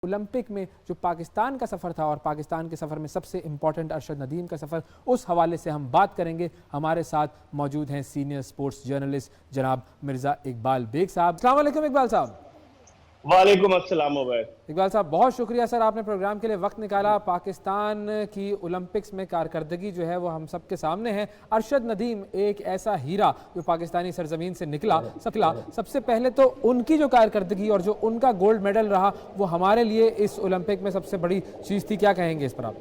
Olympic में जो पाकिस्तान का सफ़र था और पाकिस्तान के सफ़र में सबसे इम्पॉर्टेंट अरशद नदीम का सफ़र, उस हवाले से हम बात करेंगे। हमारे साथ मौजूद हैं सीनियर स्पोर्ट्स जर्नलिस्ट जनाब मिर्ज़ा इकबाल बेग साहब। अस्सलाम वालेकुम इकबाल साहब। वालेकुम अस्सलाम उबैद। इकबाल साहब, बहुत शुक्रिया सर, आपने प्रोग्राम के लिए वक्त निकाला। पाकिस्तान की ओलंपिक्स में कारकर्दगी जो है वो हम सब के सामने है। अरशद नदीम एक ऐसा हीरा जो पाकिस्तानी सरजमीन से निकला। सबसे पहले तो उनकी जो कारकर्दगी और जो उनका गोल्ड मेडल रहा वो हमारे लिए इस ओलंपिक में सबसे बड़ी चीज़ थी। क्या कहेंगे इस पर आप?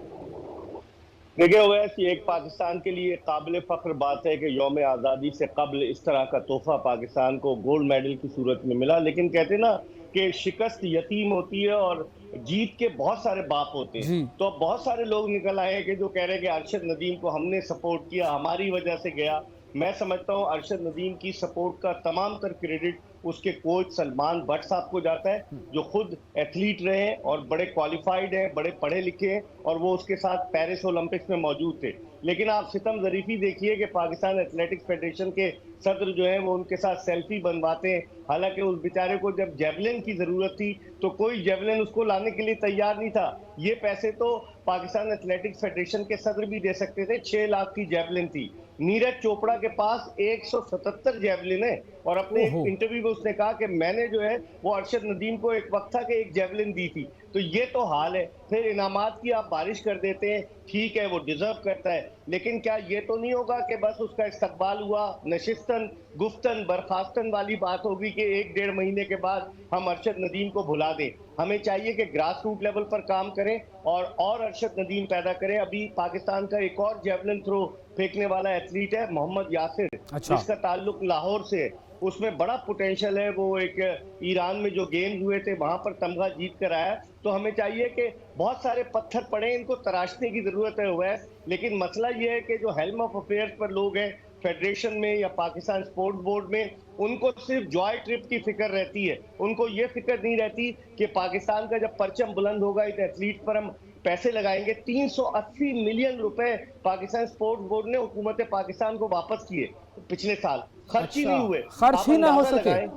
देखिए उवैस, ये एक पाकिस्तान के लिए काबिल फख्र बात है कि यौम आज़ादी से कबल इस तरह का तोहफा पाकिस्तान को गोल्ड मेडल की सूरत में मिला। लेकिन कहते ना कि शिकस्त यतीम होती है और जीत के बहुत सारे बाप होते हैं। जी। तो अब बहुत सारे लोग निकल आए हैं कि जो कह रहे हैं कि अरशद नदीम को हमने सपोर्ट किया, हमारी वजह से गया। मैं समझता हूँ अरशद नदीम की सपोर्ट का तमाम तर क्रेडिट उसके कोच सलमान भट्ट साहब को जाता है, जो खुद एथलीट रहे हैं और बड़े क्वालिफाइड हैं, बड़े पढ़े लिखे हैं, और वो उसके साथ पेरिस ओलंपिक्स में मौजूद थे। लेकिन आप सितम ज़रीफी देखिए कि पाकिस्तान एथलेटिक्स फेडरेशन के सदर जो है वो उनके साथ सेल्फी बनवाते हैं। हालांकि उस बेचारे को जब जेवलिन की जरूरत थी तो कोई जेवलिन उसको लाने के लिए तैयार नहीं था। ये पैसे तो पाकिस्तान एथलेटिक्स फेडरेशन के सदर भी दे सकते थे। 6 लाख की जेवलिन थी। नीरज चोपड़ा के पास 177 जेवलिन है, और अपने एक ओहो। इंटरव्यू में उसने कहा कि मैंने जो है वो अरशद नदीम को एक वक्त था कि एक जेवलिन दी थी। तो ये तो हाल है। फिर इनामात की आप बारिश कर देते हैं, ठीक है, वो डिजर्व करता है, लेकिन क्या ये तो नहीं होगा कि बस उसका इस्तकबाल हुआ, नशिस्तन गुफ्तन बर्खास्तन वाली बात होगी कि 1-1.5 महीने के बाद हम अरशद नदीम को भुला दें। हमें चाहिए कि ग्रास रूट लेवल पर काम करें और अरशद नदीम पैदा करें। अभी पाकिस्तान का एक और जेवलिन थ्रो फेंकने वाला एथलीट है मोहम्मद यासिर, अच्छा। जिसका ताल्लुक लाहौर से है। उसमें बड़ा पोटेंशियल है। वो एक ईरान में जो गेम्स हुए थे वहां पर तमगा जीत कर आया। तो हमें चाहिए कि बहुत सारे पत्थर पड़े, इनको तराशने की जरूरत है हुआ है। लेकिन मसला ये है कि जो हेल्म ऑफ अफेयर्स पर लोग हैं फेडरेशन में या पाकिस्तान स्पोर्ट्स बोर्ड में, उनको सिर्फ जॉय ट्रिप की फिक्र रहती है। उनको ये फिक्र नहीं रहती कि पाकिस्तान का जब परचम बुलंद होगा इस एथलीट पर हम पैसे लगाएंगे। 380 मिलियन रुपए पाकिस्तान स्पोर्ट्स बोर्ड ने हुकूमत पाकिस्तान को वापस किए पिछले साल, खर्च ही अच्छा, नहीं हुए। खर्च आप ही ना हो अंदाजा सके। लगाएं।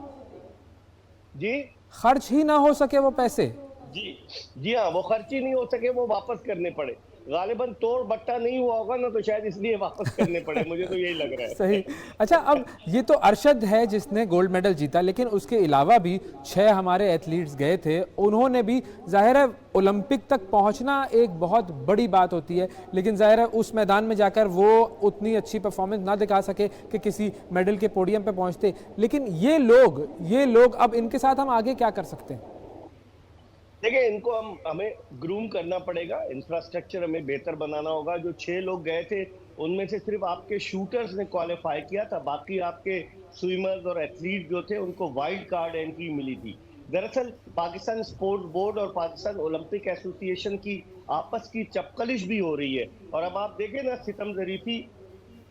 जी खर्च ही ना हो सके वो पैसे। जी जी हाँ, वो खर्च ही नहीं हो सके, वो वापस करने पड़े। गालिबन तोड़ बट्टा नहीं हुआ होगा ना, तो शायद इसलिए वापस करने पड़े। मुझे तो यही लग रहा सही। अच्छा, है। अब ये तो अरशद है जिसने गोल्ड मेडल जीता, लेकिन उसके अलावा भी 6 हमारे एथलीट्स गए थे। उन्होंने भी, जाहिर है ओलंपिक तक पहुंचना एक बहुत बड़ी बात होती है, लेकिन जाहिर है उस मैदान में जाकर वो उतनी अच्छी परफॉर्मेंस ना दिखा सके कि किसी मेडल के पोडियम पे पहुंचते। लेकिन ये लोग अब इनके साथ हम आगे क्या कर सकते हैं? देखिए, इनको हमें ग्रूम करना पड़ेगा, इंफ्रास्ट्रक्चर हमें बेहतर बनाना होगा। जो 6 लोग गए थे उनमें से सिर्फ आपके शूटर्स ने क्वालिफाई किया था, बाकी आपके स्विमर्स और एथलीट जो थे उनको वाइल्ड कार्ड एंट्री मिली थी। दरअसल पाकिस्तान स्पोर्ट्स बोर्ड और पाकिस्तान ओलंपिक एसोसिएशन की आपस की चपकलिश भी हो रही है। और अब आप देखें ना, सितम जरीफी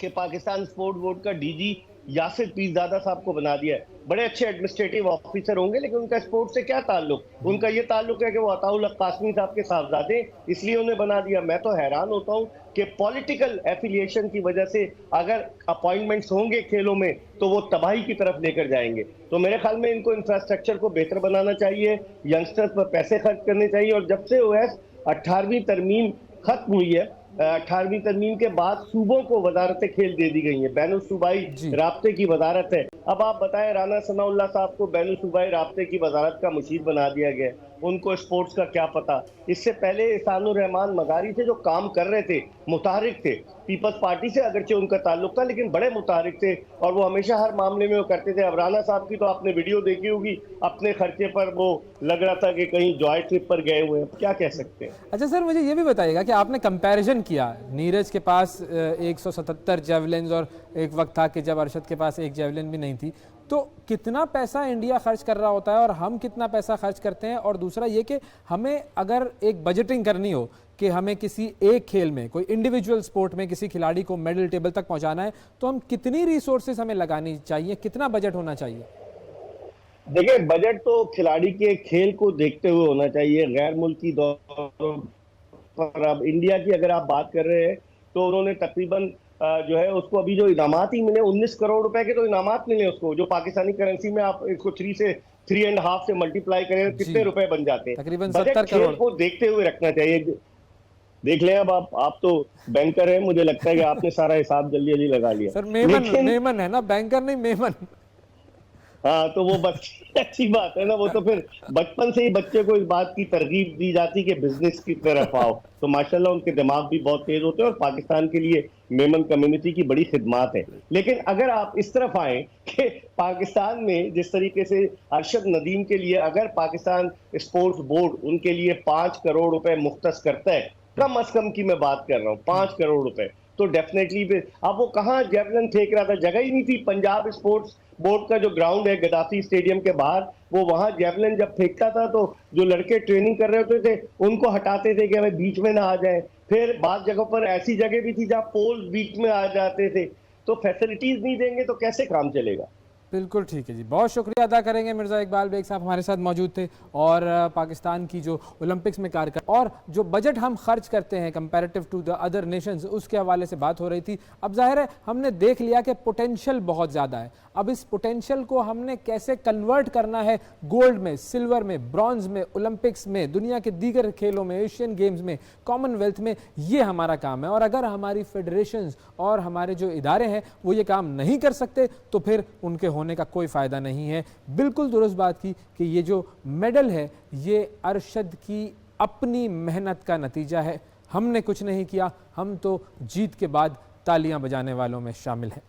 कि पाकिस्तान स्पोर्ट्स बोर्ड का डीजी यासिर पीरजादा साहब को बना दिया है। बड़े अच्छे एडमिनिस्ट्रेटिव ऑफिसर होंगे, लेकिन उनका स्पोर्ट्स से क्या ताल्लुक? उनका ये ताल्लुक है कि वो अताउल हक कासमी साहब के साहबजादे, इसलिए उन्हें बना दिया। मैं तो हैरान होता हूँ कि पॉलिटिकल एफिलिएशन की वजह से अगर अपॉइंटमेंट्स होंगे खेलों में तो वो तबाही की तरफ लेकर जाएंगे। तो मेरे ख्याल में इनको इंफ्रास्ट्रक्चर को बेहतर बनाना चाहिए, यंगस्टर्स पर पैसे खर्च करने चाहिए। और जब से ओएस 18वीं तरमीम खत्म हुई है, 18वीं तरमीम के बाद सूबों को वजारत खेल दे दी गई है, बैनुल सूबाई जी। राब्ते की वजारत है। अब आप बताएं, राना सनाउल्लाह साहब को बैनुल सूबाई राब्ते की वजारत का मुशीर बना दिया गया, उनको स्पोर्ट्स का क्या पता। इससे पहले एहसानुर रहमान मगारी थे जो काम कर रहे थे, मुतहरिक थे, पीपल्स पार्टी से अगरचे उनका ताल्लुक था, लेकिन बड़े मुतहरिक थे और वो हमेशा हर मामले में वो करते थे। अब राना साहब की तो आपने वीडियो देखी होगी, अपने खर्चे पर वो लग रहा था कि कहीं जॉय ट्रिप पर गए हुए हैं। क्या कह सकते हैं? अच्छा सर, मुझे ये भी बताइएगा कि आपने कंपैरिजन किया, नीरज के पास 177 जेवलिन्स और एक वक्त था कि जब अरशद के पास एक जेवलिन भी नहीं थी, तो कितना पैसा इंडिया खर्च कर रहा होता है और हम कितना पैसा खर्च करते हैं? और दूसरा ये कि हमें अगर एक बजटिंग करनी हो कि हमें किसी एक खेल में, कोई इंडिविजुअल स्पोर्ट में किसी खिलाड़ी को मेडल टेबल तक पहुंचाना है, तो हम कितनी रिसोर्सेज हमें लगानी चाहिए, कितना बजट होना चाहिए? देखिए, बजट तो खिलाड़ी के खेल को देखते हुए होना चाहिए। गैर मुल्की दौरों पर अब इंडिया की अगर आप बात कर रहे हैं तो उन्होंने तकरीबन जो है उसको अभी जो इनामात ही मिले 19 करोड़ रुपए के तो इनामात मिले उसको, जो पाकिस्तानी करेंसी में आप इसको 3 से 3.5 से मल्टीप्लाई करें तो कितने जी। रुपए बन जाते हैं। तकरीबन बजट 70 खेल करोड़। को देखते हुए रखना चाहिए। देख लें, अब आप तो बैंकर हैं, मुझे लगता है कि आपने सारा हिसाब जल्दी जल्दी लगा लिया। सर मेमन, लेकिन मेमन है ना, बैंकर नहीं मेमन। हाँ, तो वो बस अच्छी बात है ना, वो तो फिर बचपन से ही बच्चे को इस बात की तरगीब दी जाती कि बिजनेस की तरफ आओ, तो माशाल्लाह उनके दिमाग भी बहुत तेज होते हैं और पाकिस्तान के लिए मेमन कम्युनिटी की बड़ी खिदमत है। लेकिन अगर आप इस तरफ आए कि पाकिस्तान में जिस तरीके से अरशद नदीम के लिए अगर पाकिस्तान स्पोर्ट्स बोर्ड उनके लिए 5 करोड़ रुपए मुख्तस करता है, कम अज कम की मैं बात कर रहा हूँ, 5 करोड़ रुपए, तो डेफिनेटली अब वो कहाँ जेवलिन फेंक रहा था, जगह ही नहीं थी। पंजाब स्पोर्ट्स बोर्ड का जो ग्राउंड है गद्दाफी स्टेडियम के बाहर, वो वहां जेवलिन जब फेंकता था तो जो लड़के ट्रेनिंग कर रहे होते थे उनको हटाते थे कि हमें बीच में ना आ जाए। फिर बाद जगहों पर ऐसी जगह भी थी जहां पोल बीच में आ जाते थे। तो फैसिलिटीज नहीं देंगे तो कैसे काम चलेगा। बिल्कुल ठीक है जी, बहुत शुक्रिया अदा करेंगे। मिर्ज़ा इकबाल बेग साहब हमारे साथ मौजूद थे और पाकिस्तान की जो ओलंपिक्स में कार्य और जो बजट हम खर्च करते हैं comparative to the other nations, उसके हवाले से बात हो रही थी। अब जाहिर है हमने देख लिया कि पोटेंशियल बहुत ज़्यादा है। अब इस पोटेंशियल को हमने कैसे कन्वर्ट करना है गोल्ड में, सिल्वर में, ब्रॉन्ज में, ओलंपिक्स में, दुनिया के दीगर खेलों में, एशियन गेम्स में, कॉमनवेल्थ में, ये हमारा काम है। और अगर हमारी फेडरेशंस और हमारे जो इदारे हैं वो ये काम नहीं कर सकते तो फिर उनके होने का कोई फ़ायदा नहीं है। बिल्कुल दुरुस्त बात की कि ये जो मेडल है ये अरशद की अपनी मेहनत का नतीजा है। हमने कुछ नहीं किया, हम तो जीत के बाद तालियां बजाने वालों में शामिल हैं।